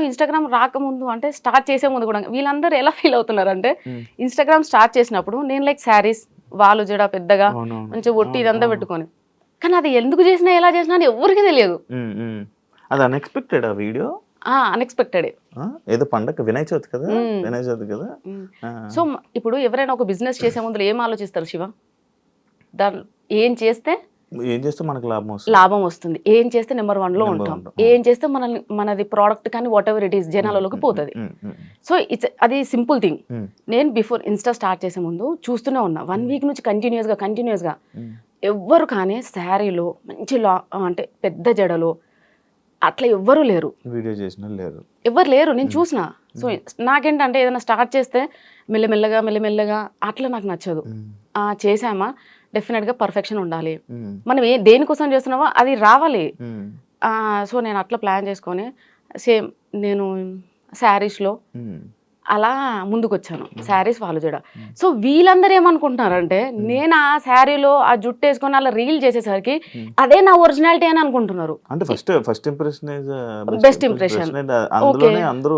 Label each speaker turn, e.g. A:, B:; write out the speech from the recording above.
A: Instagram రాకముందు అంటే start చేసే ముందు కూడా వీళ్ళందరూ ఎలా ఫీల్ అవుతున్నారు అంటే ఇన్స్టాగ్రామ్ స్టార్ట్ చేసినప్పుడు నేను లైక్ శారీస్ వాళ్ళు జడ పెద్దగా మంచిగా ఒట్టి ఇదంతా పెట్టుకొని, కానీ అది ఎందుకు చేసినా ఎలా చేసినా అని ఎవరికి తెలియదు.
B: అది అన్ఎక్స్పెక్టెడ్ ఆ వీడియో,
A: అన్ఎక్స్పెక్టెడ్.
B: ఏదో పండగ వినాయక చవితి కదా, వినాయక చవితి కదా.
A: సో ఇప్పుడు ఎవరైనా ఒక బిజినెస్ చేసే ముందు ఏం ఆలోచిస్తారు శివ? దాని ఏం చేస్తే
B: మనకు
A: లాభం వస్తుంది, ఏం చేస్తే నెంబర్ 1లో ఉంటాం, ఏం చేస్తే మనది ప్రోడక్ట్ కానీ వాట్ ఎవర్ ఇట్ ఈస్ జనాలలోకి పోతుంది. సో అది సింపుల్ థింగ్. నేను బిఫోర్ ఇన్స్టా స్టార్ట్ చేసే ముందు చూస్తూనే ఉన్నా 1 వీక్ నుంచి కంటిన్యూస్గా ఎవ్వరు కానీ శారీలో మంచి అంటే పెద్ద జడలో అట్లా ఎవ్వరూ లేరు,
B: వీడియో చేసిన
A: ఎవరు లేరు, నేను చూసిన. సో నాకేంటంటే ఏదైనా స్టార్ట్ చేస్తే మెల్లమెల్లగా అట్లా నాకు నచ్చదు. చేసామా డెఫినెట్గా పర్ఫెక్షన్ ఉండాలి, మనం దేనికోసం చేస్తున్నామో అది రావాలి. సో నేను అట్లా ప్లాన్ చేసుకొని సేమ్ నేను శారీస్లో అలా ముందుకు వచ్చాను, శారీస్ వాళ్ళు జడ. సో వీళ్ళందరూ ఏమనుకుంటున్నారంటే నేను ఆ శారీలో ఆ జుట్టు వేసుకొని అలా రీల్ చేసేసరికి అదే నా ఒరిజినాలిటీ అని అనుకుంటున్నారు.
B: అంటే ఫస్ట్ ఇంప్రెషన్
A: బెస్ట్ ఇంప్రెషన్.
B: అందులోనే అందరూ